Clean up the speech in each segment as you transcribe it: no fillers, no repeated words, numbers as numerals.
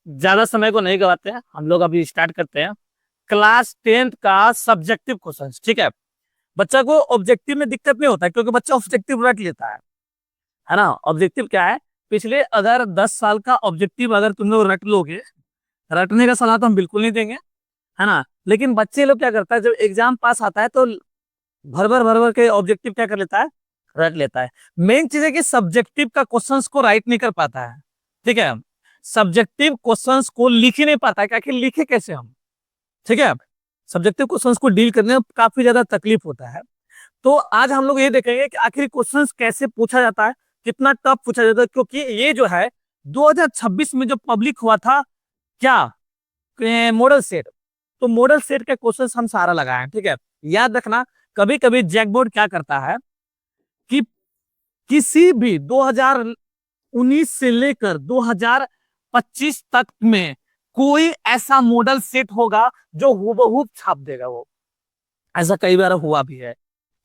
ज्यादा समय को नहीं गवाते हैं, हम लोग अभी स्टार्ट करते हैं क्लास 10th का सब्जेक्टिव क्वेश्चन। ठीक है, बच्चा को ऑब्जेक्टिव में दिक्कत नहीं होता है क्योंकि बच्चा ऑब्जेक्टिव रट लेता है ना। ऑब्जेक्टिव क्या है, पिछले अगर 10 साल का ऑब्जेक्टिव अगर तुम लोग रट लोगे, रटने का सलाह तो हम बिल्कुल नहीं देंगे, है ना। लेकिन बच्चे लोग क्या करता है, जब एग्जाम पास आता है तो भर भर के ऑब्जेक्टिव क्या कर लेता है, रट लेता है। मेन चीज है कि सब्जेक्टिव का क्वेश्चंस को राइट नहीं कर पाता है। ठीक है, सब्जेक्टिव क्वेश्चंस को लिख ही नहीं पाता है, क्या कि लिखे कैसे हम। ठीक है, सब्जेक्टिव क्वेश्चंस को डील करने में काफी ज्यादा तकलीफ होता है। तो आज हम लोग ये देखेंगे कि आखिर क्वेश्चंस कैसे पूछा जाता है, कितना टफ पूछा जाता है, क्योंकि ये जो है 2026 में जो पब्लिक हुआ था क्या, मॉडल सेट, तो मॉडल सेट के क्वेश्चंस हम सारा लगाए हैं। ठीक है, याद रखना, कभी कभी जैकबोर्ड क्या करता है कि किसी भी 2019 से लेकर 2025 तक में कोई ऐसा मॉडल सेट होगा जो हूबहू छाप देगा वो, ऐसा कई बार हुआ भी है।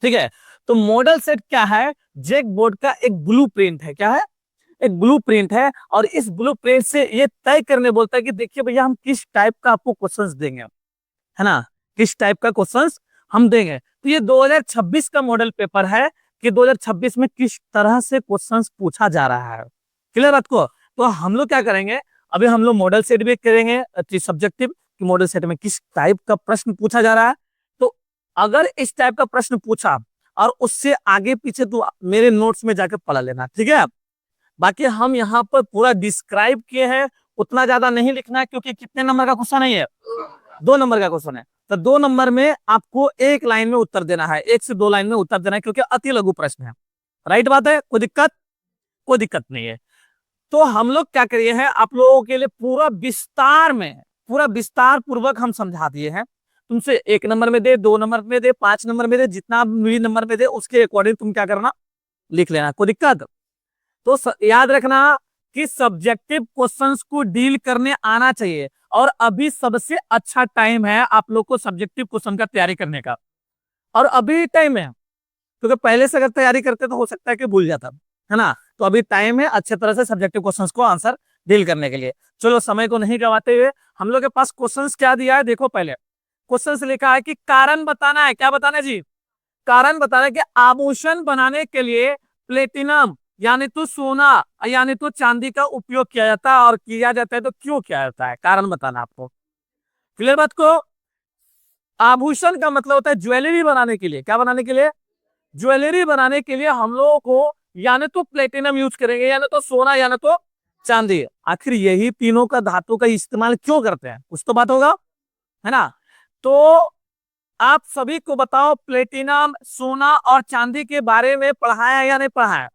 ठीक है, तो मॉडल सेट क्या है, जैक बोर्ड का एक ब्लूप्रिंट है। क्या है, एक ब्लूप्रिंट है, और इस ब्लूप्रिंट से ये तय करने बोलता है कि देखिए भैया हम किस टाइप का आपको क्वेश्चंस देंगे, है ना, किस टाइप का क्वेश्चंस हम देंगे। तो ये 2026 का मॉडल पेपर है कि 2026 में किस तरह से क्वेश्चंस पूछा जा रहा है। क्लियर बात को। तो हम लोग क्या करेंगे, अभी हम लोग मॉडल सेट भी करेंगे सब्जेक्टिव कि मॉडल सेट में किस टाइप का प्रश्न पूछा जा रहा है। तो अगर इस टाइप का प्रश्न पूछा और उससे आगे पीछे तो मेरे नोट्स में जाकर पढ़ लेना। ठीक है, बाकी हम यहाँ पर पूरा डिस्क्राइब किए हैं, उतना ज्यादा नहीं लिखना है क्योंकि कितने नंबर का क्वेश्चन है ये, 2 नंबर का क्वेश्चन है। तो 2 नंबर में आपको एक लाइन में उत्तर देना है, 1 से 2 लाइन में उत्तर देना है, क्योंकि अति लघु प्रश्न है। राइट बात है, कोई दिक्कत, कोई दिक्कत नहीं है। तो हम लोग क्या करिए हैं, आप लोगों के लिए पूरा विस्तार में, पूरा विस्तार पूर्वक हम समझा दिए हैं। तुमसे 1 नंबर में दे, 2 नंबर में दे, 5 नंबर में दे, जितना भी नंबर में दे उसके अकॉर्डिंग तुम क्या करना, लिख लेना, कोई दिक्कत। तो याद रखना कि सब्जेक्टिव क्वेश्चंस को डील करने आना चाहिए, और अभी सबसे अच्छा टाइम है आप लोग को सब्जेक्टिव क्वेश्चन का तैयारी करने का, और अभी टाइम है, क्योंकि पहले से अगर तैयारी करते तो हो सकता है कि भूल जाता, है ना। तो अभी टाइम है अच्छे तरह से सब्जेक्टिव क्वेश्चंस को आंसर डील करने के लिए। चलो समय को नहीं गवाते हुए, हम लोग के पास क्वेश्चंस क्या दिया है देखो। पहले क्वेश्चंस लिखा है कि कारण बताना है, क्या बताना है जी, कारण बताना है कि आभूषण बनाने के लिए प्लेटिनम यानी तो सोना यानी तो चांदी का उपयोग किया जाता है, और किया जाता है तो क्यों किया जाता है, कारण बताना आपको। क्लियर बात को। आभूषण का मतलब होता है ज्वेलरी बनाने के लिए, क्या बनाने के लिए, ज्वेलरी बनाने के लिए हम लोगों को यानी तो प्लेटिनम यूज करेंगे, यानी तो सोना, यानी तो चांदी। आखिर यही तीनों का धातु का इस्तेमाल क्यों करते हैं, कुछ तो बात होगा, है ना। तो आप सभी को बताओ, प्लेटिनम, सोना और चांदी के बारे में पढ़ाया या नहीं पढ़ाया,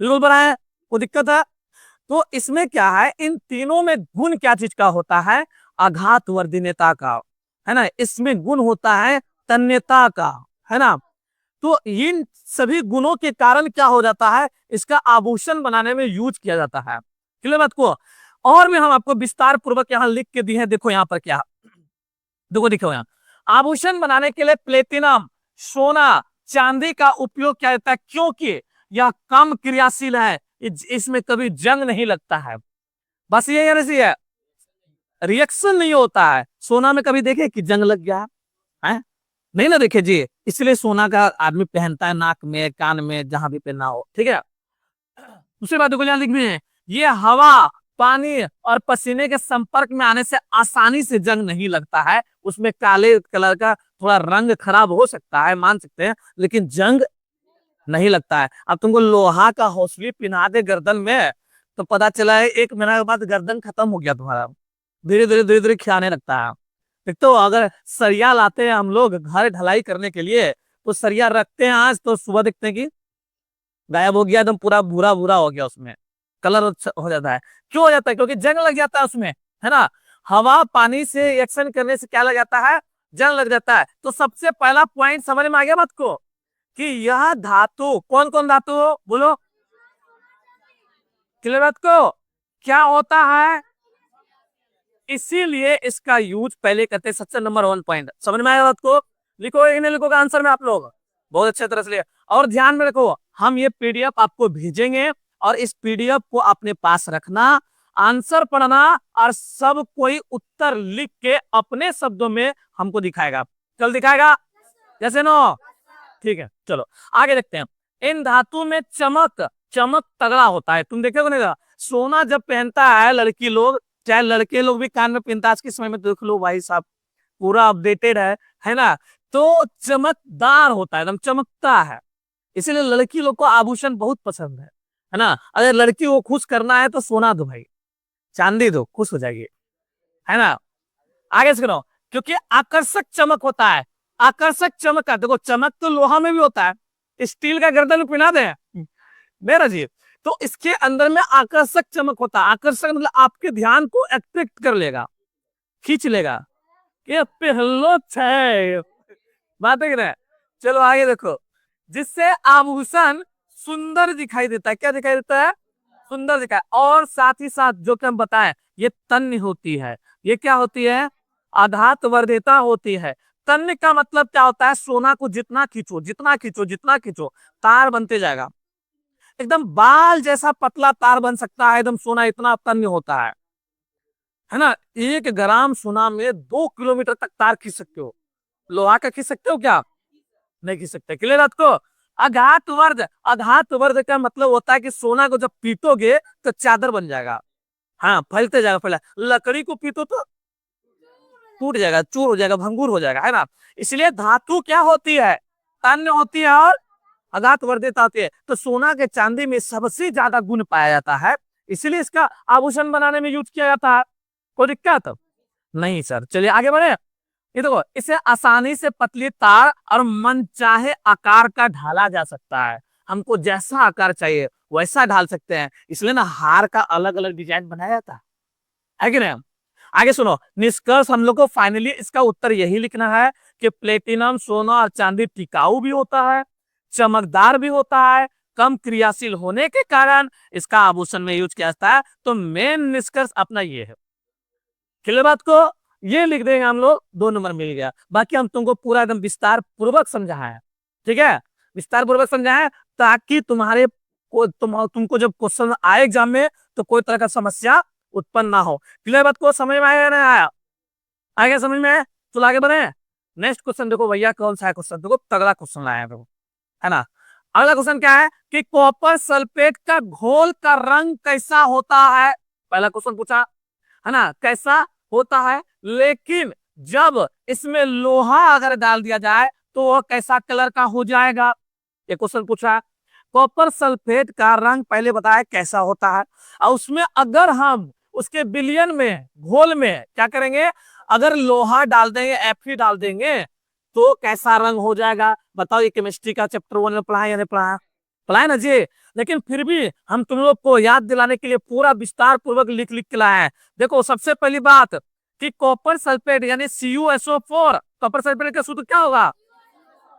बिल्कुल पढ़ाया, कोई दिक्कत है। तो इसमें क्या है, इन तीनों में गुण क्या चीज का होता है, आघात वर्धनीयता का, है ना, इसमें गुण होता है तन्यता का, है ना। तो इन सभी गुणों के कारण क्या हो जाता है, इसका आभूषण बनाने में यूज किया जाता है। क्लियर बात को। और भी हम आपको विस्तार पूर्वक यहाँ लिख के दिए हैं, देखो यहाँ पर क्या, देखो देखो यहाँ, आभूषण बनाने के लिए प्लेटिनम, सोना, चांदी का उपयोग किया जाता है क्योंकि यह कम क्रियाशील है, इसमें कभी जंग नहीं लगता है। बस ये है, रिएक्शन नहीं होता है। सोना में कभी देखे कि जंग लग गया है, नहीं ना देखे जी, इसलिए सोना का आदमी पहनता है नाक में, कान में, जहां भी पहनना हो। ठीक है, दूसरी बात को लिख भी है, ये हवा, पानी और पसीने के संपर्क में आने से आसानी से जंग नहीं लगता है। उसमें काले कलर का थोड़ा रंग खराब हो सकता है, मान सकते हैं, लेकिन जंग नहीं लगता है। अब तुमको लोहा का हौसली पिना दे गर्दन में, तो पता चला है 1 महीना के बाद गर्दन खत्म हो गया तुम्हारा, धीरे धीरे खियाने लगता है। एक तो अगर सरिया लाते हैं हम लोग घर ढलाई करने के लिए, तो सरिया रखते हैं आज, तो सुबह देखते हैं कि गायब हो गया, एकदम पूरा भूरा भूरा हो गया, उसमें कलर हो जाता है। क्यों हो जाता है, क्योंकि जंग लग जाता है उसमें, है ना। हवा पानी से रिएक्शन करने से क्या लग जाता है, जंग लग जाता है। तो सबसे पहला पॉइंट समझ में आ गया बात को, कि यह धातु, कौन कौन धातु हो बोलो, क्लियर बात को, क्या होता है, इसीलिए इसका यूज पहले करते हैं। सबसे नंबर 1 पॉइंट समझ में आया बात को। लिखो नहीं लिखोगे आंसर में आप लोग, बहुत अच्छे तरह से लिया। और ध्यान में रखो, हम ये पीडीएफ आपको भेजेंगे, और इस पीडीएफ को अपने पास रखना, आंसर पढ़ना और सब कोई उत्तर लिख के अपने शब्दों में हमको दिखाएगा। चल दिखाएगा जैसे नो, ठीक है चलो आगे देखते हैं। इन धातु में चमक चमक तगड़ा होता है। तुम देखोगे नहीं, सोना जब पहनता है लड़की लोग, चाहे लड़के लोग भी कान में पहनता है, आज के समय में देख लो भाई साहब पूरा अपडेटेड है ना, तो चमकदार होता है, एकदम चमकता है। इसीलिए लड़की लोग को आभूषण बहुत पसंद है ना। अगर लड़की को खुश करना है तो सोना दो भाई, चांदी दो, खुश हो जाएगी, है ना। आगे सुनो, क्योंकि आकर्षक चमक होता है। आकर्षक चमक का देखो, चमक तो लोहा में भी होता है, स्टील का गर्दन में पहना दे मेरा जी, तो इसके अंदर में आकर्षक चमक होता है। आकर्षक मतलब आपके ध्यान को अट्रैक्ट कर लेगा, खींच लेगा कि पहलो है बात है कि। चलो आगे देखो, जिससे आभूषण सुंदर दिखाई देता है। क्या दिखाई देता है? सुंदर दिखाई। और साथ ही साथ जो कि हम बताएं, ये तन्य होती है। ये क्या होती है? आघात वर्धिता होती है। तन्य का मतलब क्या होता है? सोना को जितना खींचो जितना खींचो जितना खींचो तार बनते जाएगा, एकदम बाल जैसा पतला तार बन सकता है, एकदम सोना इतना तन्य होता है ना। 1 ग्राम सोना में 2 किलोमीटर तक तार खींच सकते हो। लोहा का खींच सकते हो क्या? नहीं खींच सकते। क्लियर बात को। आघात वर्ध, आघात वर्ध का मतलब होता है कि सोना को जब पीटोगे तो चादर बन जाएगा, हाँ फैलते जाएगा। फैला लकड़ी को पीटो तो टूट जाएगा, चूर हो जाएगा, भंगुर हो जाएगा, है ना। इसलिए धातु क्या होती है? तन्य होती है और आघात वर्धिता होती है। तो सोना के चांदी में सबसे ज्यादा गुण पाया जाता है, इसीलिए इसका आभूषण बनाने में यूज किया जाता है। कोई दिक्कत नहीं सर। चलिए आगे बढ़े। ये देखो, इसे आसानी से पतली तार और मनचाहे आकार का ढाला जा सकता है। हमको जैसा आकार चाहिए वैसा ढाल सकते हैं, इसलिए ना हार का अलग अलग डिजाइन बनाया जाता है कि नहीं। आगे सुनो, निष्कर्ष हम लोग को फाइनली इसका उत्तर यही लिखना है कि प्लेटिनम सोना और चांदी टिकाऊ भी होता है, चमकदार भी होता है, कम क्रियाशील होने के कारण इसका आभूषण में यूज किया जाता है। तो मेन निष्कर्ष अपना ये है। क्लियर बात को। ये लिख देंगे हम लोग, 2 नंबर मिल गया। बाकी हम तुमको पूरा एकदम विस्तार पूर्वक समझाया है, ठीक है, विस्तार पूर्वक समझाया ताकि तुम्हारे तुमको जब क्वेश्चन आए एग्जाम में तो कोई तरह का समस्या उत्पन्न ना हो। क्लियर बात को। समझ में आया नहीं आया? आगे समझ में? चलो आगे बढ़े। नेक्स्ट क्वेश्चन देखो भैया, कौन सा है क्वेश्चन? देखो तगड़ा क्वेश्चन लाया है ना। अगला क्वेश्चन क्या है कि कॉपर सल्फेट का घोल का रंग कैसा होता है? पहला क्वेश्चन पूछा है ना, कैसा होता है। लेकिन जब इसमें लोहा अगर डाल दिया जाए तो वह कैसा कलर का हो जाएगा? ये क्वेश्चन पूछा। कॉपर सल्फेट का रंग पहले बताया कैसा होता है, और उसमें अगर हम उसके विलयन में घोल में क्या करेंगे, अगर लोहा डाल देंगे, Fe डाल देंगे तो कैसा रंग हो जाएगा? बताओ। ये केमिस्ट्री का चैप्टर 1 में पढ़ा या नहीं पढ़ा? पढ़ा ना जी। लेकिन फिर भी हम तुम लोग को याद दिलाने के लिए पूरा विस्तार पूर्वक लिख लिख के लाए हैं। देखो सबसे पहली बात कि कॉपर सल्फेट यानी CuSO4, कॉपर सल्फेट का सूत्र क्या होगा?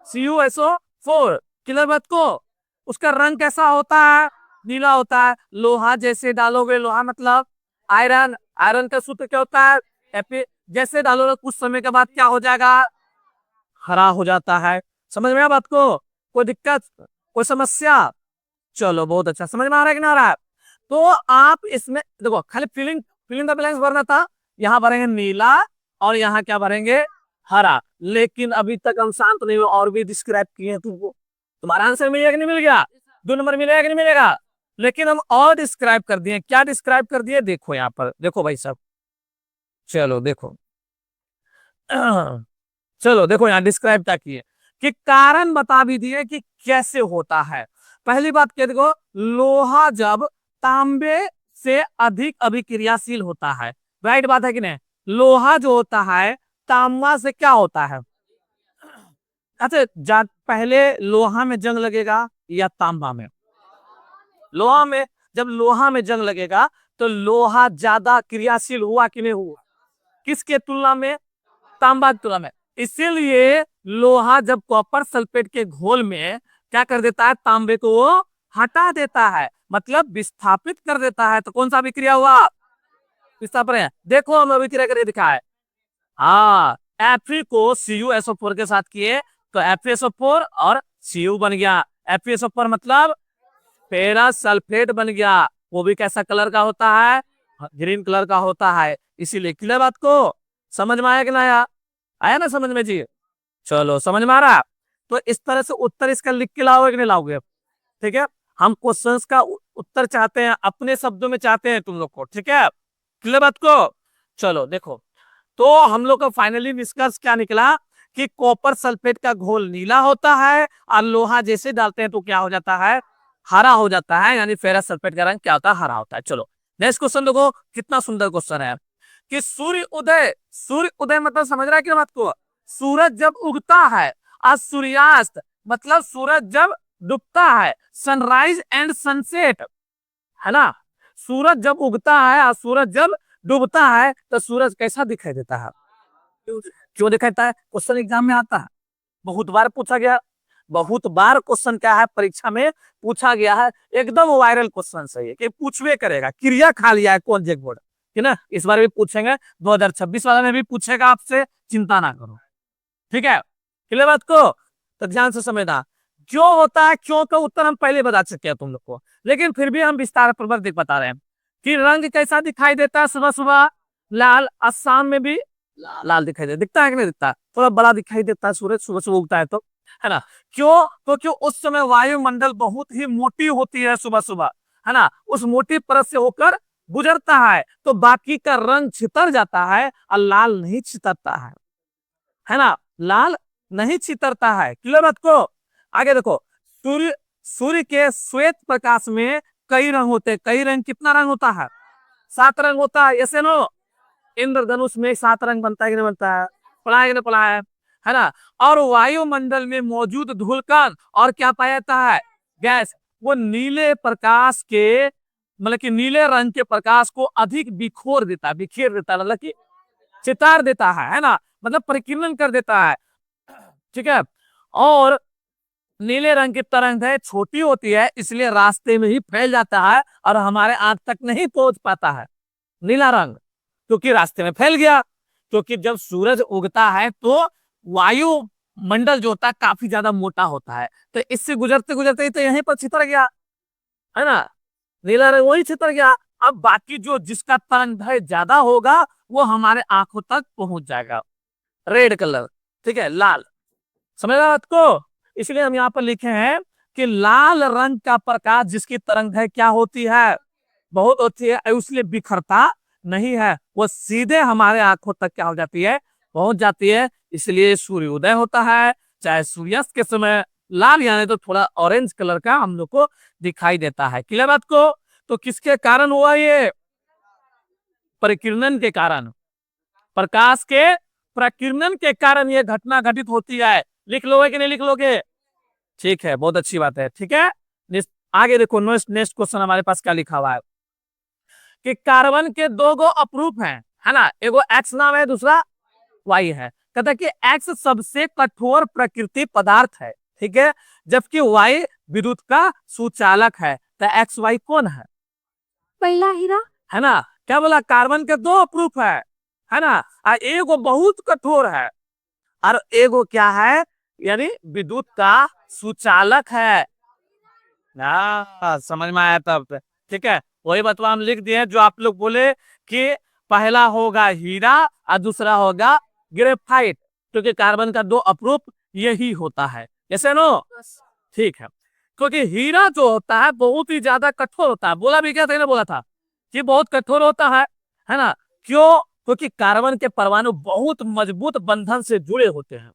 CuSO4। क्लियर बात को। उसका रंग कैसा होता है? नीला होता है। लोहा जैसे डालोगे, लोहा मतलब आयरन, आयरन का सूत्र क्या होता है? Fe। जैसे डालोगे कुछ समय के बाद क्या हो जाएगा? हरा हो जाता है। समझ में आया बात को? कोई दिक्कत, कोई समस्या? चलो बहुत अच्छा। समझ में आ रहा है कि ना आ रहा है? तो आप इसमें देखो, खाली फिलिंग फिलिंग द ब्लैंक्स भरना था। यहाँ भरेंगे नीला और यहाँ क्या भरेंगे? हरा। लेकिन अभी तक हम शांत नहीं हुए, और भी डिस्क्राइब किए हैं तुमको। तुम्हारा आंसर मिलेगा कि नहीं मिल गया? 2 नंबर मिलेगा कि नहीं मिलेगा? लेकिन हम और डिस्क्राइब कर दिए। क्या डिस्क्राइब कर दिए? देखो यहाँ पर, देखो भाई साहब, चलो देखो चलो देखो यहाँ डिस्क्राइब क्या किए कि कारण बता भी दिए कि कैसे होता है। पहली बात क्या, देखो लोहा जब तांबे से अधिक अभिक्रियाशील होता है, राइट बात है कि नहीं? लोहा जो होता है तांबा से क्या होता है? अच्छा, पहले लोहा में जंग लगेगा या तांबा में? लोहा में। जब लोहा में जंग लगेगा तो लोहा ज्यादा क्रियाशील हुआ कि नहीं हुआ? किसके तुलना में? तांबा की तुलना में। इसीलिए लोहा जब कॉपर सल्फेट के घोल में क्या कर देता है? तांबे को वो हटा देता है, मतलब विस्थापित कर देता है। तो कौन सा अभिक्रिया हुआ? विस्थापन है। देखो हम अभिक्रिया करके दिखा है। हाँ, Fe को CuSO4 के साथ किए तो FeSO4 और Cu बन गया। FeSO4 मतलब फेरस सल्फेट बन गया। वो भी कैसा कलर का होता है? ग्रीन कलर का होता है, इसीलिए। क्लियर बात को? समझ में आया कि ना आया? आया ना समझ में जी? चलो, समझ में आ रहा? तो इस तरह से उत्तर इसका लिख के लाओगे कि नहीं लाओगे? ठीक है, हम क्वेश्चंस का उत्तर चाहते हैं, अपने शब्दों में चाहते हैं तुम लोग को, ठीक है? क्लियर बात को? चलो देखो, तो हम लोग का फाइनली निष्कर्ष क्या निकला कि कॉपर सल्फेट का घोल नीला होता है और लोहा जैसे डालते हैं तो क्या हो जाता है? हरा हो जाता है, यानी फेरस सल्फेट का रंग क्या होता है? हरा होता है। चलो नेक्स्ट क्वेश्चन देखो, कितना सुंदर क्वेश्चन है कि सूर्य उदय मतलब समझ रहा है कि बात को? सूरज जब उगता है और सूर्यास्त मतलब सूरज जब डूबता है, सनराइज एंड सनसेट, है ना? सूरज जब उगता है और सूरज जब डूबता है तो सूरज कैसा दिखाई देता है? क्यों दिखाई देता है? क्वेश्चन एग्जाम में आता है, बहुत बार पूछा गया, बहुत बार क्वेश्चन क्या है परीक्षा में पूछा गया है, एकदम वायरल क्वेश्चन सही है कि पूछवे करेगा, क्रिया खा लिया है कौन जग बोर्ड, है ना? इस बार भी पूछेंगे, 2026 वाला में भी पूछेगा आपसे, चिंता ना करो, ठीक है? क्लियर बात को? तो ध्यान से समझना, क्यों होता है, क्यों का उत्तर हम पहले बता चुके हैं तुम लोग को, लेकिन फिर भी हम विस्तार पूर्वक बता रहे हैं कि रंग कैसा दिखाई देता है? सुबह सुबह लाल, शाम में भी लाल दिखाई दिखता है कि नहीं दिखता? थोड़ा बड़ा दिखाई देता है सूरज सुबह सुबह उगता है तो, है ना? क्यों? तो क्यों उस समय वायुमंडल बहुत ही मोटी होती है सुबह सुबह, है ना? उस मोटी परत से होकर गुजरता है तो बाकी का रंग छितर जाता है और लाल नहीं छितरता है ना? लाल नहीं छितरता है। क्लियर बात को? आगे देखो, सूर्य सूर्य के श्वेत प्रकाश में कई रंग होते हैं। कई रंग, कितना रंग होता है? 7 रंग होता है, ऐसे नो? इंद्रधनुष में 7 रंग बनता है कि नहीं बनता है? पढ़ा है कि नहीं पढ़ा है ना? और वायुमंडल में मौजूद धूलकण और क्या पाया जाता है? गैस, वो नीले प्रकाश के मतलब कि नीले रंग के प्रकाश को अधिक बिखेर देता है, मतलब कि चितार देता है ना? मतलब परिकीर्णन कर देता है, ठीक है? और नीले रंग की तरंग है, छोटी होती है, इसलिए रास्ते में ही फैल जाता है और हमारे आंख तक नहीं पहुंच पाता है नीला रंग, क्योंकि रास्ते में फैल गया। क्योंकि जब सूरज उगता है तो वायु मंडल जो होता है काफी ज्यादा मोटा होता है, तो इससे गुजरते गुजरते ही तो यहीं पर छितर गया, है ना? नीला रंग वही छितर गया। अब बाकी जो जिसका तरंग ज्यादा होगा वो हमारे आंखों तक पहुंच जाएगा, रेड कलर, ठीक है, लाल। समझ रहे आपको? इसलिए हम यहाँ पर लिखे हैं कि लाल रंग का प्रकाश जिसकी तरंग क्या होती है? बहुत होती है, इसलिए बिखरता नहीं है, वो सीधे हमारे आंखों तक क्या हो जाती है? पहुंच जाती है। इसलिए सूर्योदय होता है चाहे सूर्यास्त के समय लाल यानी तो थोड़ा ऑरेंज कलर का हम लोग को दिखाई देता है। क्लियर बात को? तो किसके कारण हुआ ये? परिकिरणन के कारण, प्रकाश के प्रकीर्णन के कारण ये घटना घटित होती है। लिख लोगे कि नहीं लिख लोगे? ठीक है, बहुत अच्छी बात है, ठीक है। आगे देखो, नेक्स्ट क्वेश्चन हमारे पास क्या लिखा हुआ है कि कार्बन के 2 गो अप्रूप हैं, है ना? एगो एक्स नाम है, दूसरा वाई है। कहता है कि एक्स सबसे कठोर प्रकृति पदार्थ है, ठीक है, जबकि वाई विद्युत का सुचालक है। तो एक्स वाई कौन है? पहला हीरा, है ना? क्या बोला? कार्बन के 2 अप्रूप है ना? एगो बहुत कठोर है और एगो क्या है? यानी विद्युत का सुचालक है ना? समझ में आया तब? ठीक है, वही बतवा हम लिख दिए जो आप लोग बोले कि पहला होगा हीरा और दूसरा होगा ग्रेफाइट, क्योंकि कार्बन का 2 अप्रूप यही होता है, ऐसे नो? ठीक है, क्योंकि हीरा जो होता है बहुत ही ज्यादा कठोर होता है। बोला भी क्या था? बोला था कि बहुत कठोर होता है ना? क्यों? क्योंकि कार्बन के परमाणु बहुत मजबूत बंधन से जुड़े होते हैं,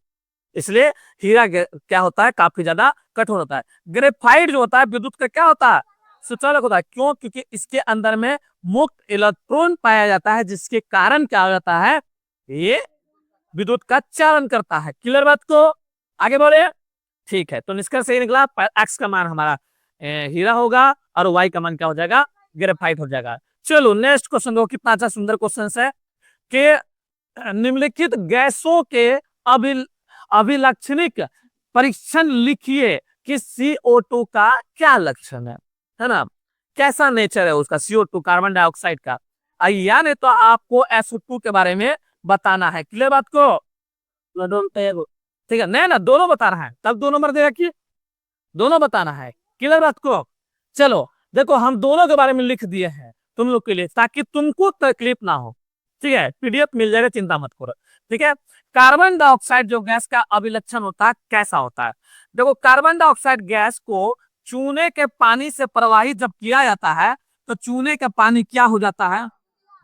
इसलिए हीरा क्या होता है? काफी ज्यादा कठोर होता है। ग्रेफाइट जो होता है विद्युत का क्या होता है? सुचालक होता है। क्यों? क्योंकि इसके अंदर में मुक्त इलेक्ट्रॉन पाया जाता है, जिसके कारण क्या हो जाता है? ये विद्युत का चालन करता है। क्लियर बात को? आगे बढ़े? ठीक है, तो निष्कर्ष यही निकला, एक्स का मान हमारा हीरा होगा और वाई का मान क्या हो जाएगा? ग्रेफाइट हो जाएगा। चलो नेक्स्ट क्वेश्चन दो, कितना अच्छा सुंदर क्वेश्चन है कि निम्नलिखित गैसों के अभिलक्षणिक परीक्षण लिखिए कि CO2 का क्या लक्षण है ना? कैसा नेचर है उसका, CO2 कार्बन डाइऑक्साइड का, यानी तो आपको SO2 के बारे में बताना है। क्लियर बात को? ठीक है, नहीं ना, दोनों बता रहा है, तब 2 नंबर देगा कि दोनों बताना है। क्लियर बात को? चलो देखो, हम दोनों के बारे में लिख दिए हैं, तुम लोग के लिए, ताकि तुमको तकलीफ ना हो। ठीक है, पीडीएफ मिल जाएगा, चिंता मत करो। ठीक है, कार्बन डाइऑक्साइड जो गैस का अभिलक्षण होता है कैसा होता है? देखो, कार्बन डाइऑक्साइड गैस को चूने के पानी से प्रवाहित जब किया जाता है तो चूने का पानी क्या हो जाता है?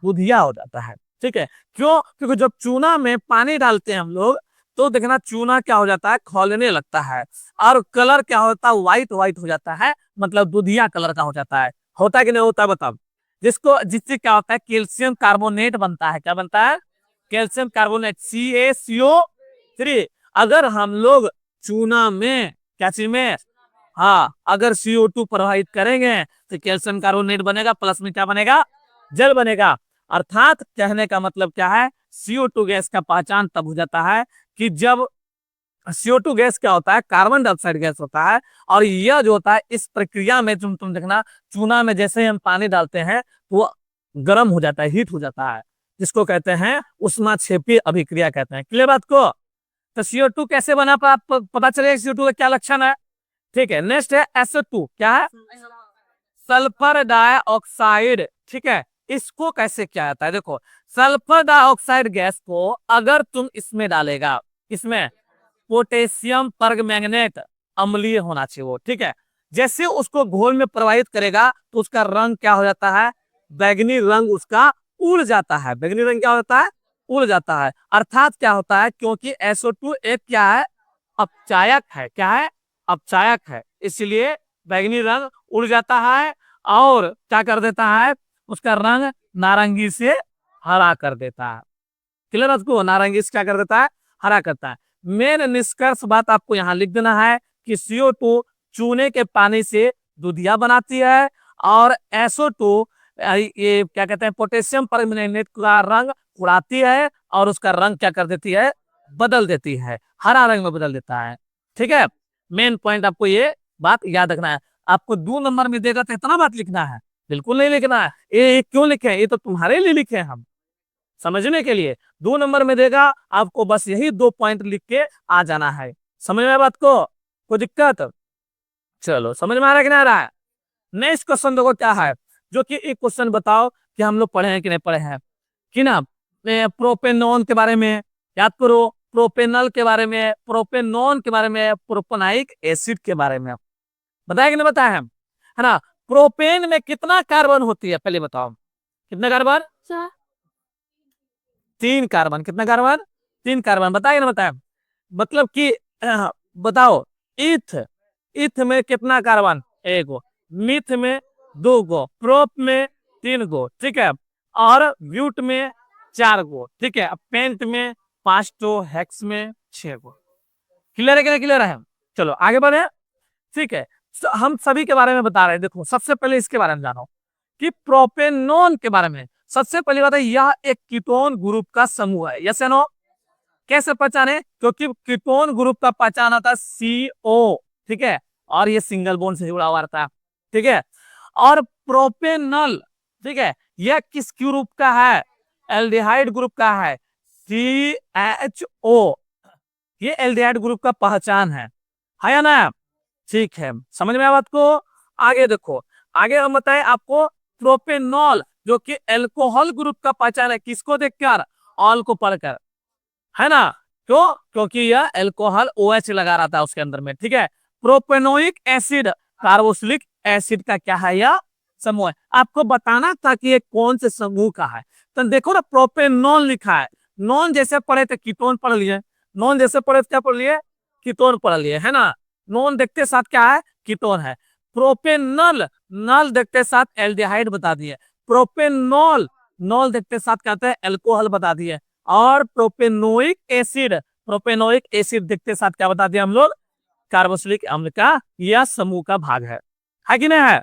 बुधिया हो जाता है। ठीक है, क्यों? क्योंकि जब चूना में पानी डालते हैं हम लोग तो देखना चूना क्या हो जाता है? खौलने लगता है, और कलर क्या होता है? व्हाइट व्हाइट हो जाता है, मतलब दुधिया कलर का हो जाता है। होता है कि नहीं होता है बताओ? जिससे क्या होता है? कैल्शियम कार्बोनेट बनता है। क्या बनता है? Calcium carbonate, CaCO3। अगर हम लोग चूना में, क्या चीज में, हाँ, अगर CO2 प्रवाहित करेंगे तो कैल्शियम कार्बोनेट बनेगा, प्लस में क्या बनेगा? जल बनेगा। अर्थात कहने का मतलब क्या है? CO2 गैस का पहचान तब हो जाता है कि जब CO2 गैस क्या होता है? कार्बन डाइऑक्साइड गैस होता है। और यह जो होता है इस प्रक्रिया में तुम देखना, चूना में जैसे ही हम पानी डालते हैं वो गर्म हो जाता है, हीट हो जाता है, जिसको कहते हैं उष्माक्षेपी अभिक्रिया कहते हैं। क्लियर बात को? तो CO2 कैसे बना, पता चलेगा CO2 का क्या लक्षण है। ठीक है, नेक्स्ट है SO2। क्या है? Sulphur dioxide. ठीक है, इसको कैसे किया जाता है? देखो, सल्फर डाइऑक्साइड गैस को अगर तुम इसमें डालेगा, इसमें पोटेशियम परमैंगनेट अम्लीय होना चाहिए वो। ठीक है, जैसे उसको घोल में प्रवाहित करेगा तो उसका रंग क्या हो जाता है? बैगनी रंग उसका उड़ जाता है। बैगनी रंग क्या होता है? उड़ जाता है। अर्थात क्या होता है? क्योंकि SO2 एक क्या है? अपचायक है। क्या है? अपचायक है, इसलिए बैगनी रंग उड़ जाता है और क्या कर देता है? उसका रंग नारंगी से हरा कर देता है। क्लियर? उसको नारंगी से क्या कर देता है? हरा करता है। मेन निष्कर्ष बात आपको यहाँ लिख देना है कि CO2 चूने के पानी से दूधिया बनाती है, और SO2 ये क्या कहते हैं? पोटेशियम परमैंगनेट का रंग उड़ाती है और उसका रंग क्या कर देती है? बदल देती है, हरा रंग में बदल देता है। ठीक है, मेन पॉइंट आपको ये बात याद रखना है। आपको 2 नंबर में देगा तो इतना बात लिखना है? बिल्कुल नहीं लिखना है। ये क्यों लिखे हैं? ये तो तुम्हारे लिए लिखे हैं हम, समझने के लिए। 2 नंबर में देगा, आपको बस यही 2 पॉइंट लिख के आ जाना है। समझ में बात को? कोई दिक्कत? चलो, समझ में आ रहा है कि नहीं आ रहा है? नेक्स्ट क्वेश्चन देखो क्या है, जो कि एक क्वेश्चन बताओ कि हम लोग पढ़े हैं कि नहीं पढ़े हैं। कि ना, प्रोपेनॉन के बारे में याद करो, प्रोपेनल के बारे में, प्रोपेनॉन के बारे में, प्रोपेनाइक एसिड के बारे में बताया कि नहीं बताया है ना? प्रोपेन में कितना कार्बन होती है पहले बताओ? कितना कार्बन? 3 कार्बन। कितना कार्बन? 3 कार्बन। बताया कि नहीं बताया? मतलब कि बताओ, इथ इथ में कितना कार्बन? 1 गो। मिथ में 2 गो। प्रोप में 3 गो। ठीक है, और ब्यूट में 4 गो। ठीक है, पेंट में 5 गो, हेक्स में 6 गो। क्लियर है कि नहीं क्लियर है? चलो आगे बढ़े। ठीक है, हम सभी के बारे में बता रहे हैं। देखो, सबसे पहले इसके बारे में जानो कि प्रोपेनॉन के बारे में। सबसे पहली बात है, यह एक कीटोन ग्रुप का समूह है। यस या नो? कैसे पहचाने? क्योंकि कीटोन ग्रुप का पहचान आता है CO। ठीक है, और ये सिंगल बॉन्ड से जुड़ा हुआ रहता है। ठीक है, और प्रोपेनल, ठीक है, यह किस ग्रुप का है? एल्डिहाइड ग्रुप का है, CHO। ये एल्डिहाइड ग्रुप का पहचान है या ना? ठीक है, समझ में आया बात को? आगे देखो, आगे हम बताएं आपको प्रोपेनॉल, जो कि एल्कोहल ग्रुप का पहचान है। किसको देखकर? ऑल को पढ़कर, है ना? क्यों? क्योंकि यह एल्कोहल OH लगा रहा था उसके अंदर में। ठीक है, प्रोपेनोइक एसिड, कार्बोक्सिलिक एसिड का क्या है? यह समूह है। आपको बताना था कि ये कौन से समूह का है। तो देखो ना, प्रोपेनॉल लिखा है। नॉन जैसे पढ़े थे कीटोन पढ़ लिए, नॉन जैसे पढ़े थे क्या पढ़ लिए? कीटोन पढ़ लिए, है ना? नॉन देखते साथ क्या है? कीटोन है। प्रोपेनल, नल देखते साथ एल्डिहाइड बता दिए। प्रोपेनॉल, नॉल देखते साथ कहते हैं एल्कोहल बता दिए। और प्रोपेनोइक एसिड, प्रोपेनोइक एसिड देखते साथ क्या बता दिया हम लोग? कार्बोक्सिलिक अम्ल का यह समूह का भाग है कि नहीं है?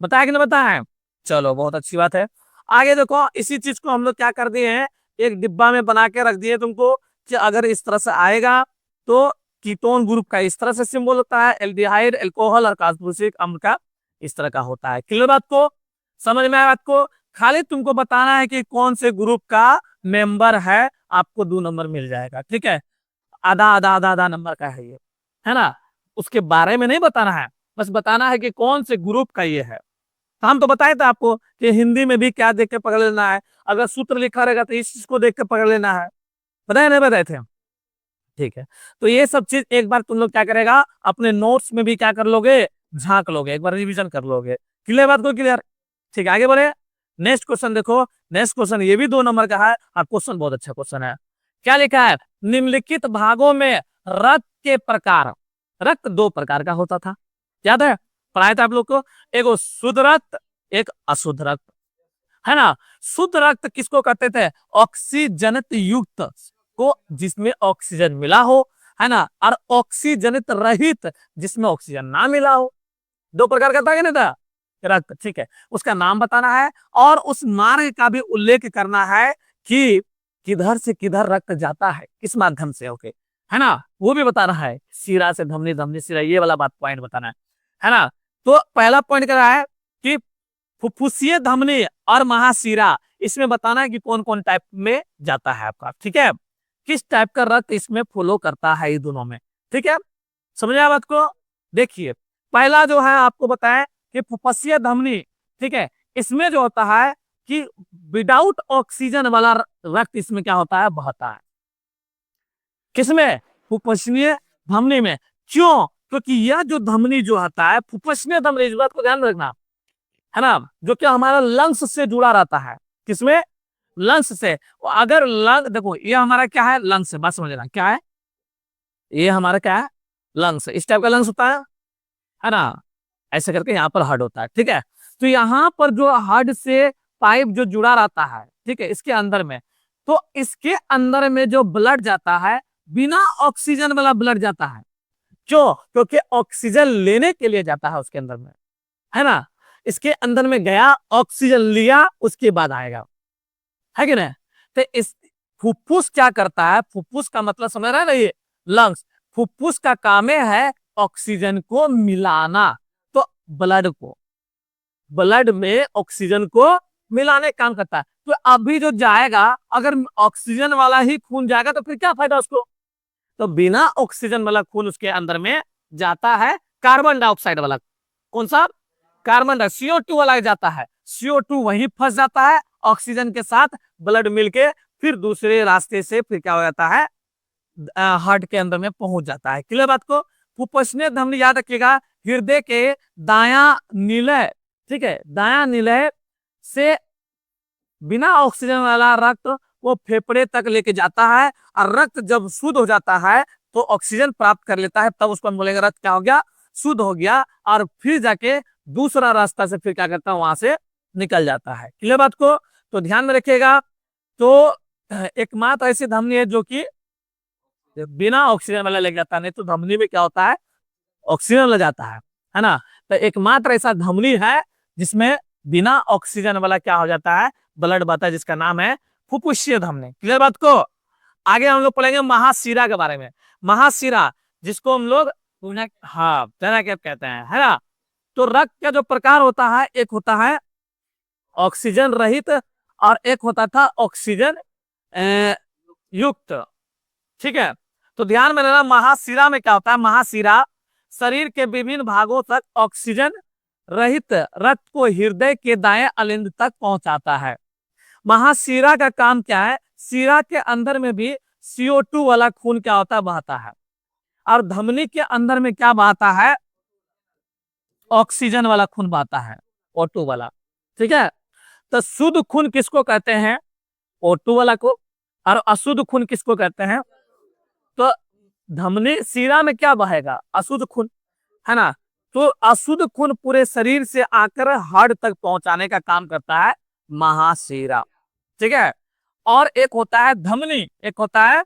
बताया कि नहीं बताया है? चलो, बहुत अच्छी बात है। आगे देखो, इसी चीज को हम लोग क्या कर दिए हैं, एक डिब्बा में बना के रख दिए तुमको कि अगर इस तरह से आएगा तो कीटोन ग्रुप का इस तरह से सिंबल होता है, एल्डिहाइड, अल्कोहल और कार्बोक्सिलिक अम्ल का इस तरह का होता है। क्लियर बात को? समझ में आया बात को? खाली तुमको बताना है कि कौन से ग्रुप का मेंबर है, आपको 2 नंबर मिल जाएगा। ठीक है, आधा आधा आधा आधा नंबर का है ये, है ना? उसके बारे में नहीं बताना है, बस बताना है कि कौन से ग्रुप का ये है। तो हम तो बताए थे आपको कि हिंदी में भी क्या देख के पकड़ लेना है, अगर सूत्र लिखा रहेगा तो इस चीज को देख के पकड़ लेना है। बताए नहीं बताए थे हम? ठीक है। तो ये सब चीज एक बार तुम लोग क्या करेगा, अपने नोट्स में भी क्या कर लोगे, झांक लोगे, एक बार रिवीजन कर लोगे। क्लियर बात को? क्लियर। ठीक है, आगे बढ़े। नेक्स्ट क्वेश्चन देखो। नेक्स्ट क्वेश्चन ये भी 2 नंबर का है और क्वेश्चन बहुत अच्छा क्वेश्चन है। क्या लिखा है, निम्नलिखित भागों में रक्त के प्रकार। रक्त 2 प्रकार का होता था, याद है, पढ़ाया था आप लोग को। एक शुद्ध रक्त, एक अशुद्ध रक्त, है ना। शुद्ध रक्त किसको कहते थे, ऑक्सीजनित युक्त को, जिसमें ऑक्सीजन मिला हो, है ना, और ऑक्सीजनित रहित, जिसमें ऑक्सीजन ना मिला हो। 2 प्रकार का था कि नहीं था रक्त, ठीक है। उसका नाम बताना है और उस मार्ग का भी उल्लेख करना है कि किधर से किधर रक्त जाता है, किस माध्यम से, ओके, है ना, वो भी बताना है। शिरा से धमनी, धमनी शिरा, ये वाला बात पॉइंट बताना है ना। तो पहला पॉइंट क्या है कि फुफ्फुसीय धमनी और महाशिरा, इसमें बताना है कि कौन कौन टाइप में जाता है आपका, ठीक है, किस टाइप का रक्त इसमें फॉलो करता है, ये दोनों में, ठीक है। समझे बात को? देखिए, पहला जो है आपको बताएं कि फुफ्फुसीय धमनी, ठीक है, इसमें जो होता है कि विदाउट ऑक्सीजन वाला रक्त इसमें क्या होता है, बहता है। किसमें, फुफ्फुसीय धमनी में। क्यों? क्योंकि यह जो धमनी जो होता है, फुफ्फुसीय धमनी, इस बात को ध्यान रखना, है ना, जो कि हमारा लंग्स से जुड़ा रहता है। किसमें, लंग्स से। अगर लंग, देखो ये हमारा क्या है, लंग्स से, बात समझना क्या है, ये हमारा क्या है, लंग्स, इस टाइप का लंग्स होता है ना, ऐसे करके यहाँ पर हार्ट होता है, ठीक है। तो यहाँ पर जो हार्ट से पाइप जो जुड़ा रहता है, ठीक है, इसके अंदर में, तो इसके अंदर में जो ब्लड जाता है, बिना ऑक्सीजन वाला ब्लड जाता है। क्यों? क्योंकि ऑक्सीजन लेने के लिए जाता है उसके अंदर में, है ना। इसके अंदर में गया, ऑक्सीजन लिया, उसके बाद आएगा, है कि नहीं। तो इस फुफ्फुस क्या करता है, फुफ्फुस का मतलब समझ रहा है ना, ये लंग्स, फुफ्फुस का काम है ऑक्सीजन को मिलाना, तो ब्लड को, ब्लड में ऑक्सीजन को मिलाने का काम करता है। तो अभी जो जाएगा, अगर ऑक्सीजन वाला ही खून जाएगा तो फिर क्या फायदा उसको। तो बिना ऑक्सीजन वाला खून उसके अंदर में जाता है, कार्बन डाइऑक्साइड वाला, कौन सा, कार्बन डाइऑक्साइड, CO2 वाला जाता है, CO2 वहीं फंस जाता है ऑक्सीजन के साथ, ब्लड मिलके फिर दूसरे रास्ते से फिर क्या हो जाता है, हार्ट के अंदर में पहुंच जाता है। क्लियर बात को? फुफ्फुसीय धमनी याद रखिएगा, हृदय के दाया निलय, ठीक है, दाया निलय से बिना ऑक्सीजन वाला रक्त वो फेफड़े तक लेके जाता है, और रक्त जब शुद्ध हो जाता है तो ऑक्सीजन प्राप्त कर लेता है, तब उसको हम बोलेंगे रक्त क्या हो गया, शुद्ध हो गया, और फिर जाके दूसरा रास्ता से फिर क्या करता है, वहां से निकल जाता है। क्लियर बात को? तो ध्यान में रखिएगा। तो एकमात्र ऐसी धमनी है जो कि बिना ऑक्सीजन वाला ले जाता है, नहीं तो धमनी में क्या होता है, ऑक्सीजन लग जाता है ना। तो एकमात्र ऐसा धमनी है जिसमें बिना ऑक्सीजन वाला क्या हो जाता है, ब्लड बहता है, जिसका नाम है फुफ्फुसीय धमनी। क्लियर बात को? आगे हम लोग पढ़ेंगे महाशिरा के बारे में। महाशिरा, जिसको हम लोग हाँ कैप कहते हैं, है ना। तो रक्त का जो प्रकार होता है, एक होता है ऑक्सीजन रहित और एक होता था ऑक्सीजन युक्त, ठीक है। तो ध्यान में रहना, महाशिरा में क्या होता है, महाशिरा शरीर के विभिन्न भागों तक ऑक्सीजन रहित रक्त को हृदय के दाएं अलिंद तक पहुंचाता है। महाशिरा का काम क्या है, शिरा के अंदर में भी CO2 वाला खून क्या होता है, बहता है, और धमनी के अंदर में क्या बहता है, ऑक्सीजन वाला खून बहता है, O2 वाला, ठीक है। तो शुद्ध खून किसको कहते हैं, O2 वाला को, और अशुद्ध खून किसको कहते हैं। तो धमनी शिरा में क्या बहेगा, अशुद्ध खून, है ना। तो अशुद्ध खून पूरे शरीर से आकर हार्ट तक पहुंचाने का काम करता है महाशिरा, ठीक है। और एक होता है धमनी, एक होता है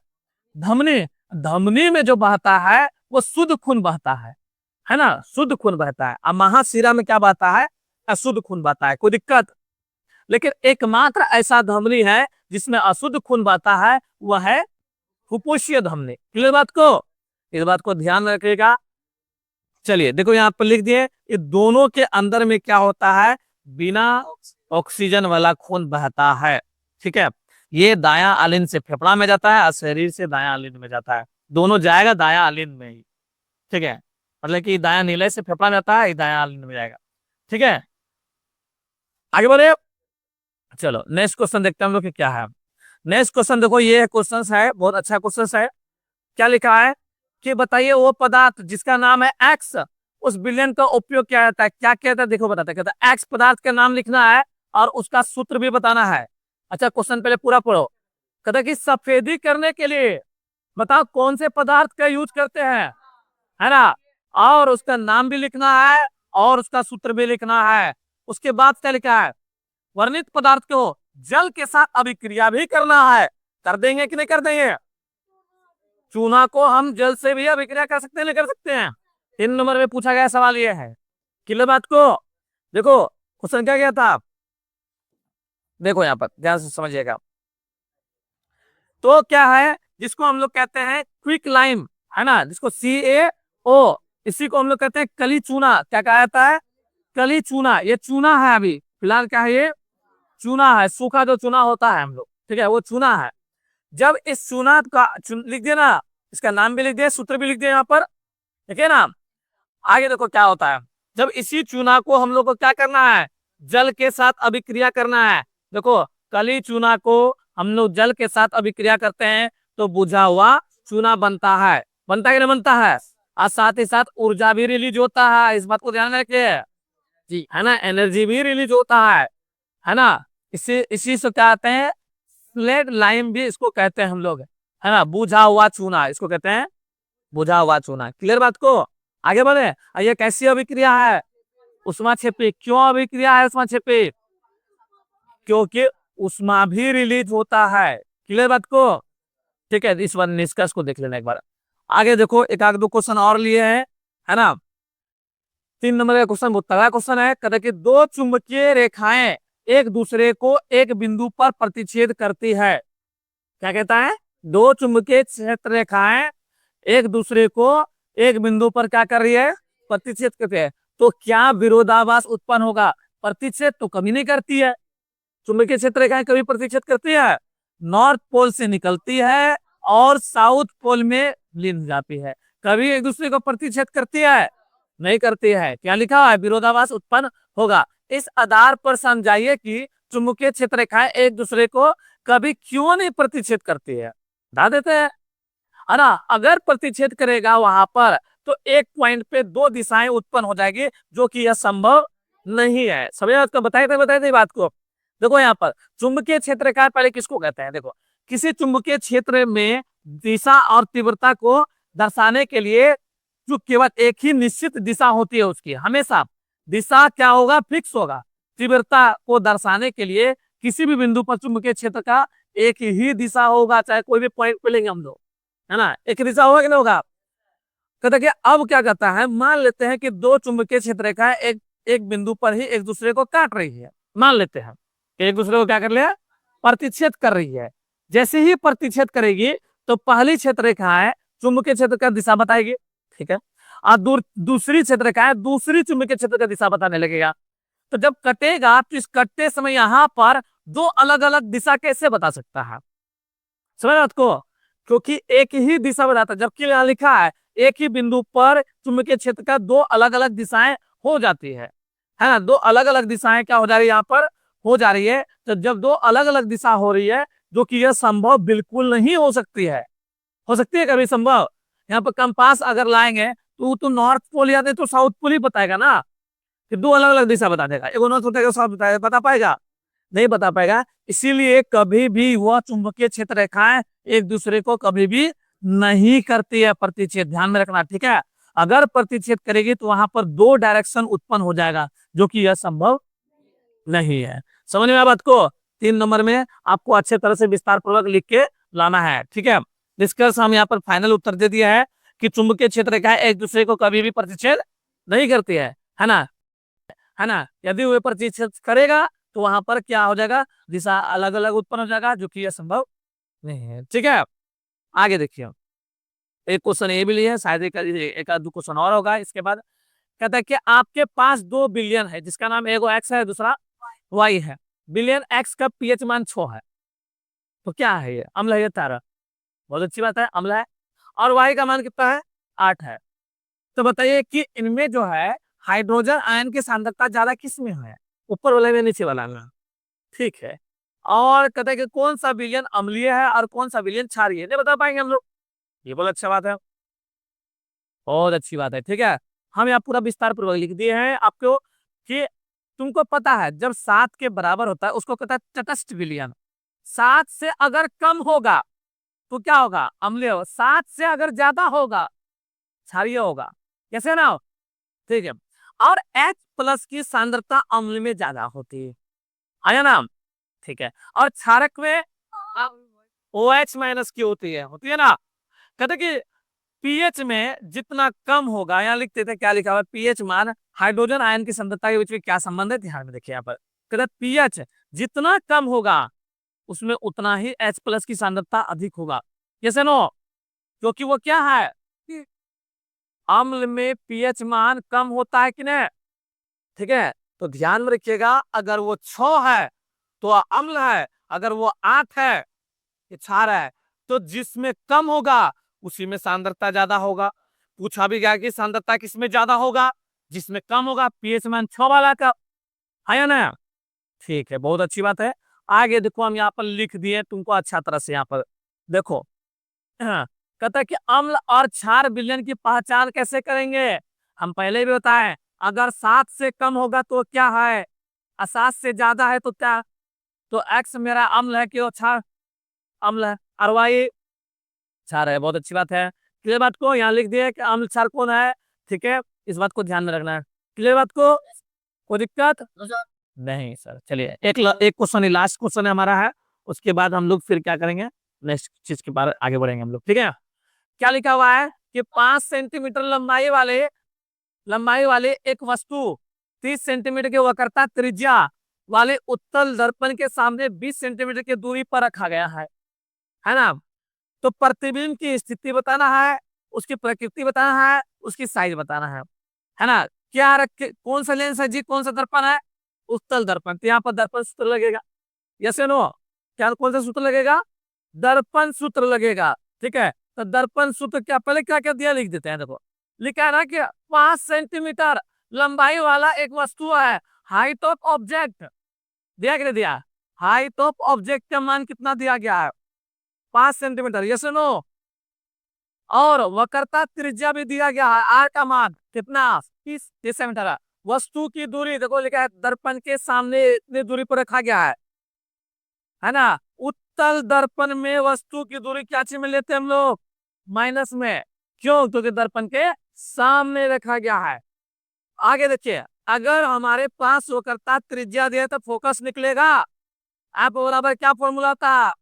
धमनी। धमनी में जो बहता है वो शुद्ध खून बहता है ना, शुद्ध खून बहता है। अब महाशिरा में क्या बहता है, अशुद्ध खून बहता है, कोई दिक्कत। लेकिन एकमात्र ऐसा धमनी है जिसमें अशुद्ध खून बहता है, वह है फुफ्फुसीय धमनी। क्लियर बात को? इस बात को ध्यान रखिएगा। चलिए देखो यहाँ पर लिख दिए, ये दोनों के अंदर में क्या होता है, बिना ऑक्सीजन वाला खून बहता है, ठीक है। ये दाया आलिंद से फेफड़ा में जाता है और शरीर से दाया आलिंद में जाता है, दोनों जाएगा दाया आलिंद में ही, ठीक है। मतलब कि दाया नीले से फेफड़ा में जाता है, दाया आलिंद में जाएगा, ठीक है। आगे बढ़े। चलो नेक्स्ट क्वेश्चन देखते हैं हम लोग कि क्या है। नेक्स्ट क्वेश्चन देखो, ये क्वेश्चन है, बहुत अच्छा क्वेश्चन है। क्या लिखा है कि बताइए वो पदार्थ जिसका नाम है एक्स, उस विलेन का उपयोग क्या होता है, क्या कहता है, देखो बताता है, कहता है एक्स पदार्थ का नाम लिखना है और उसका सूत्र भी बताना है। अच्छा क्वेश्चन पहले पूरा पढ़ो। कहता है कि सफेदी करने के लिए बताओ कौन से पदार्थ का यूज करते हैं, है ना, और उसका नाम भी लिखना है और उसका सूत्र भी लिखना है। उसके बाद क्या लिखा है, वर्णित पदार्थ को जल के साथ अभिक्रिया भी करना है। कर देंगे कि नहीं कर देंगे। चूना को हम जल से भी अभिक्रिया कर सकते हैं, नहीं कर सकते हैं। 3 नंबर में पूछा गया सवाल ये है। क्लियर बात को। देखो क्वेश्चन क्या गया था, देखो यहाँ पर ध्यान से समझिएगा। तो क्या है, जिसको हम लोग कहते हैं क्विक लाइम, है ना, जिसको CaO, इसी को हम लोग कहते हैं कली चूना। क्या कहा जाता है, कली चूना। ये चूना है, अभी फिलहाल क्या है, ये चूना है, सूखा जो चूना होता है हम लोग, ठीक है, वो चूना है। जब इस चूना का लिख दिया ना, इसका नाम भी लिख दिया, सूत्र भी लिख दिया यहाँ पर, ठीक है ना। आगे देखो क्या होता है, जब इसी चूना को हम लोग को क्या करना है, जल के साथ अभिक्रिया करना है। देखो कली चूना को हम लोग जल के साथ अभिक्रिया करते हैं तो बुझा हुआ चूना बनता है। बनता है कि नहीं बनता है। और साथ ही साथ ऊर्जा भी रिलीज होता है, इस बात को ध्यान रखिए जी, है ना, एनर्जी भी रिलीज होता है ना। इसी से क्या कहते हैं, स्लेट लाइम भी इसको कहते हैं हम लोग, है ना, बुझा हुआ चूना, इसको कहते हैं बुझा हुआ चूना। क्लियर बात को। आगे बढ़े। ये कैसी अभिक्रिया है, उष्मा क्षेपी। क्यों अभिक्रिया है उष्मा क्षेपी, क्योंकि उष्मा भी रिलीज होता है। क्लियर बात को। ठीक है, इस बार निष्कर्ष को देख लेना एक बार। आगे देखो एक आध दो क्वेश्चन और लिए हैं, है ना। 3 नंबर का क्वेश्चन बहुत तगड़ा क्वेश्चन है। कहते हैं कि दो चुंबकीय रेखाएं एक दूसरे को एक बिंदु पर प्रतिच्छेद करती है। क्या कहता है, दो चुंबकीय क्षेत्र रेखाएं एक दूसरे को एक बिंदु पर क्या कर रही है, प्रतिच्छेद करते हैं। तो क्या विरोधाभास उत्पन्न होगा, प्रतिच्छेद तो कभी नहीं करती है। चुंबकीय क्षेत्र रेखाएं कभी प्रतिच्छेद करती है, नॉर्थ पोल से निकलती है और साउथ पोल में लीन जाती है। कभी एक दूसरे को प्रतिच्छेद करती है, नहीं करती है। क्या लिखा है, विरोधाभास उत्पन्न होगा। इस आधार पर समझाइए कि चुंबकीय क्षेत्र रेखाएं एक दूसरे को कभी क्यों नहीं प्रतिच्छेद करती है, बता देते हैं, है ना। अगर प्रतिच्छेद करेगा वहां पर तो एक पॉइंट पे दो दिशाएं उत्पन्न हो जाएगी, जो कि यह संभव नहीं है। समझ आपको बताए थे बात को। देखो यहाँ पर चुंबकीय क्षेत्र रेखा पहले किसको कहते हैं, देखो किसी चुंबकीय क्षेत्र में दिशा और तीव्रता को दर्शाने के लिए जो केवल एक ही निश्चित दिशा होती है, उसकी हमेशा दिशा क्या होगा, फिक्स होगा। तीव्रता को दर्शाने के लिए किसी भी बिंदु पर चुंबकीय क्षेत्र का एक ही दिशा होगा, चाहे कोई भी पॉइंट पे लेंगे हम लोग, है ना, एक दिशा होगा कि नहीं होगा। कहता कि अब क्या करता है, मान लेते हैं कि दो चुंबकीय क्षेत्र रेखाएं एक एक बिंदु पर ही एक दूसरे को काट रही है। मान लेते हैं कि एक दूसरे को क्या कर लिया, प्रतिच्छेद कर रही है। जैसे ही प्रतिच्छेद करेगी तो पहली क्षेत्र रेखा है चुंबकीय क्षेत्र का दिशा बताएगी, ठीक है, और दूसरी क्षेत्र रेखा है दूसरी चुंबकीय क्षेत्र का दिशा बताने लगेगा। तो जब कटेगा तो इस कटते समय यहाँ पर दो अलग अलग दिशा कैसे बता सकता है, समझ बात को, क्योंकि एक ही दिशा बताता है। जबकि यहाँ लिखा है एक ही बिंदु पर चुंबकीय क्षेत्र का दो अलग अलग दिशाएं हो जाती है ना, दो अलग अलग दिशाएं क्या हो जा रही है यहाँ पर, हो जा रही है। तो जब दो अलग अलग दिशा हो रही है, जो कि यह संभव बिल्कुल नहीं हो सकती है, हो सकती है कभी संभव। यहाँ पर कंपास अगर लाएंगे तो नॉर्थ पोल या तो साउथ पोल ही बताएगा ना, कि दो अलग अलग दिशा बता देगा, एक नॉर्थ बताएगा साउथ बताएगा, बता पाएगा, नहीं बता पाएगा। इसीलिए कभी भी वह चुंबकीय क्षेत्र रेखाएं एक दूसरे को कभी भी नहीं करती है प्रतिच्छेद, ध्यान में रखना, ठीक है। अगर प्रतिच्छेद करेगी तो वहां पर दो डायरेक्शन उत्पन्न हो जाएगा, जो कि यह संभव नहीं है। समझ में आया बात को। 3 नंबर में आपको अच्छे तरह से विस्तार पूर्वक लिख के लाना है, ठीक है। निष्कर्ष हम यहाँ पर फाइनल उत्तर दे दिया है कि चुंबकीय क्षेत्र रेखाएं एक दूसरे को कभी भी प्रतिच्छेद नहीं करती है ना, है ना। यदि वह प्रतिच्छेद करेगा तो वहां पर क्या हो जाएगा, दिशा अलग अलग उत्पन्न हो जाएगा, जो कि यह संभव नहीं है, ठीक है। आगे देखिए, एक क्वेश्चन ये भी लिया है, शायद एक आध क्वेश्चन और होगा इसके बाद। कहता है कि आपके पास 2 बिलियन है, जिसका नाम एगो एक्स है दूसरा वाई है। बिलियन एक्स का पीएच मान 6 है, तो क्या है ये, अम्ल है, ये तारा, बहुत अच्छी बात है, अम्ल है। और वाई का मान कितना है, 8 है। तो बताइए कि इनमें जो है हाइड्रोजन आयन की सांद्रता ज्यादा किस में है, ऊपर वाले में नीचे वाला में, ठीक है। और कहते हैं कि कौन सा विलयन अम्लीय है और कौन सा विलयन क्षारीय है, नहीं बता पाएंगे हम लोग। ये बहुत अच्छा बात है, बहुत अच्छी बात है, ठीक है। हम यहाँ पूरा विस्तार पूर्वक लिख दिए हैं आपको कि तुमको पता है जब 7 के बराबर होता है उसको कहता है तटस्थ विलयन। 7 से अगर कम होगा तो क्या होगा, अम्लीय होगा। 7 से अगर ज्यादा होगा क्षारीय होगा, कैसे ना, ठीक है। और H प्लस की सांद्रता अम्ल में ज्यादा होती है, आया ना, ठीक है। और क्षारक में OH माइनस की होती है ना। कहते कि पीएच में जितना कम होगा, यहाँ लिखते थे क्या लिखा हुआ, पीएच मान हाइड्रोजन आयन की सांद्रता के बीच में क्या संबंध है, ध्यान में देखिए यहाँ पर। कहते पीएच जितना कम होगा उसमें उतना ही H प्लस की सांद्रता अधिक होगा, कैसे नो, क्योंकि वो क्या है, अम्ल में पीएच मान कम होता है कि नहीं, ठीक है। तो ध्यान में रखिएगा, अगर वो 6 है तो अम्ल है, अगर वो 8 है ये क्षार है। तो जिसमें कम होगा उसी में सांद्रता ज्यादा होगा। पूछा भी गया कि सांद्रता किसमें ज्यादा होगा, जिसमें कम होगा, पीएच मान 6 वाला का, है ना, ठीक है, बहुत अच्छी बात है। आगे देखो हम यहाँ पर लिख दिए तुमको अच्छा तरह से, यहाँ पर देखो, हाँ, कहता है कि अम्ल और क्षार विलयन की पहचान कैसे करेंगे। हम पहले भी बताए, अगर 7 से कम होगा तो क्या है, और 7 से ज्यादा है तो क्या, तो एक्स मेरा अम्ल है कि क्षार, अम्ल है, और वाई क्षार है, बहुत अच्छी बात है। क्लियर बात को, यहाँ लिख दिए कि अम्ल क्षार कौन है, ठीक है, इस बात को ध्यान में रखना है। क्लियर बात को, कोई दिक्कत नहीं सर। चलिए एक क्वेश्चन, लास्ट क्वेश्चन है हमारा है, उसके बाद हम लोग फिर क्या करेंगे, नेक्स्ट चीज के बारे आगे बढ़ेंगे हम लोग, ठीक है। क्या लिखा हुआ है कि 5 सेंटीमीटर लंबाई वाले एक वस्तु 30 सेंटीमीटर के वक्रता त्रिज्या वाले उत्तल दर्पण के सामने 20 सेंटीमीटर की दूरी पर रखा गया है ना। तो प्रतिबिंब की स्थिति बताना है, उसकी प्रकृति बताना है, उसकी साइज बताना है ना। क्या रखे, कौन सा लेंस है जी, कौन सा दर्पण है, उत्तल दर्पण, तो यहाँ पर दर्पण सूत्र लगेगा, यस या नो, क्या कौन सा सूत्र लगेगा, दर्पण सूत्र लगेगा, ठीक है। तो दर्पण सूत्र क्या, पहले क्या क्या दिया लिख देते हैं, देखो लिखा है ना कि 5 सेंटीमीटर लंबाई वाला एक वस्तु है, हाइट ऑफ ऑब्जेक्ट दिया कि नहीं दिया, हाइट ऑफ ऑब्जेक्ट का मान कितना दिया गया है, 5 सेंटीमीटर, यस नो। और वक्रता त्रिज्या भी दिया गया है, आर का मान कितना, 30 सेंटीमीटर है। वस्तु की दूरी देखो लिखा है दर्पण के सामने इतनी दूरी पर रखा गया है ना। उत्तल दर्पण में वस्तु की दूरी क्या चीज में लेते हैं हम लोग, माइनस में, क्यों, क्योंकि दर्पण के सामने रखा गया है। आगे देखिए, अगर हमारे पास वक्रता त्रिज्या दिया तो फोकस निकलेगा, आप बराबर क्या फॉर्मूला था,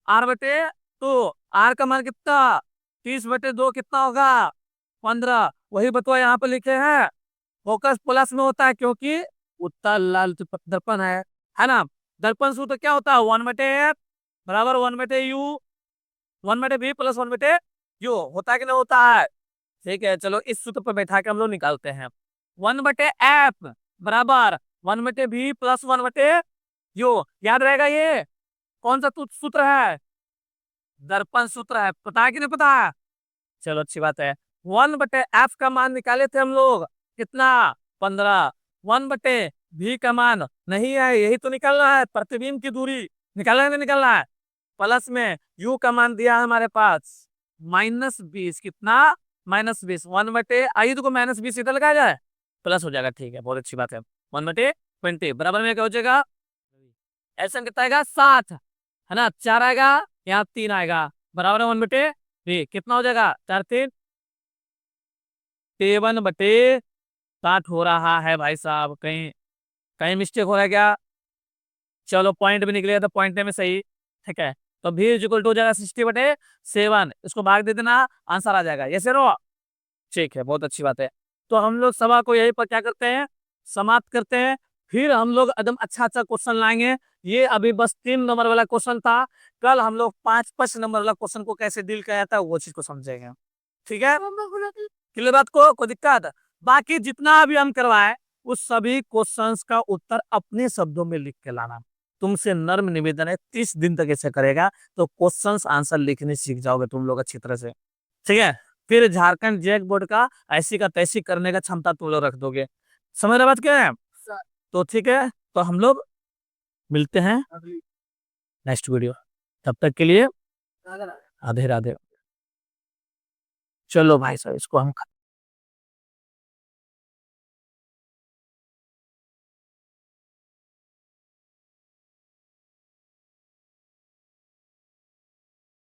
R/2, आर का मान कितना, 30/2 कितना होगा, 15, वही बतवा यहाँ पे लिखे हैं। फोकस प्लस में होता है क्योंकि उत्तल लाल दर्पण है ना। दर्पण सूत्र क्या होता है, 1/f बराबर 1/u, 1/v प्लस 1/u होता है कि नहीं होता है, ठीक है। चलो इस सूत्र पर बैठा के हम लोग निकालते हैं, 1/f बराबर 1/v प्लस 1/u, याद रहेगा ये कौन सा सूत्र है, दर्पण सूत्र है, पता है कि नहीं पता है, चलो अच्छी बात है। 1/f का मान निकाले थे हम लोग कितना, 15, 1/v का मान नहीं है, यही तो निकालना है, प्रतिबिंब की दूरी निकालना है, नहीं निकालना है, प्लस में u का मान दिया है हमारे पास -20, कितना, -20, 1/आई को -20 इधर लगाया जाए, प्लस हो जाएगा, ठीक है, बहुत अच्छी बात है। 1/20 बराबर में क्या हो जाएगा, ऐसा कितना आएगा, 7, है ना, 4 आएगा, यहाँ 3 आएगा, बराबर है 1/3, कितना हो जाएगा, 4×3 53/60 हो रहा है भाई साहब, कहीं कहीं मिस्टेक हो रहा है क्या, चलो पॉइंट भी निकलेगा तो पॉइंट में सही, ठीक है। तो भी इक्वल टू हो जाएगा 60/7, इसको भाग दे देना, आंसर आ जाएगा, ये रो, ठीक है, बहुत अच्छी बात है। तो हम लोग सभा को यही पर क्या करते हैं, समाप्त करते हैं, फिर हम लोग एकदम अच्छा अच्छा क्वेश्चन लाएंगे। ये अभी बस 3 नंबर वाला क्वेश्चन था, कल हम लोग 5 नंबर वाला क्वेश्चन को कैसे डील किया जाता है वो चीज को समझेंगे, ठीक है। क्लियर बात को, कोई दिक्कत, बाकी जितना अभी हम करवाए उस सभी क्वेश्चंस का उत्तर अपने शब्दों में लिख के लाना, तुमसे नर्म निवेदन है, 30 दिन तक ऐसे करेगा तो क्वेश्चंस आंसर लिखने सीख जाओगे तुम लोग अच्छी तरह से, ठीक है। फिर झारखंड जैक बोर्ड का ऐसी का तैसी करने का क्षमता तुम लोग रख दोगे, समझ रहे बात क्या है, तो ठीक है। तो हम लोग मिलते हैं नेक्स्ट वीडियो, तब तक के लिए राधे राधे। चलो भाई साहब इसको हम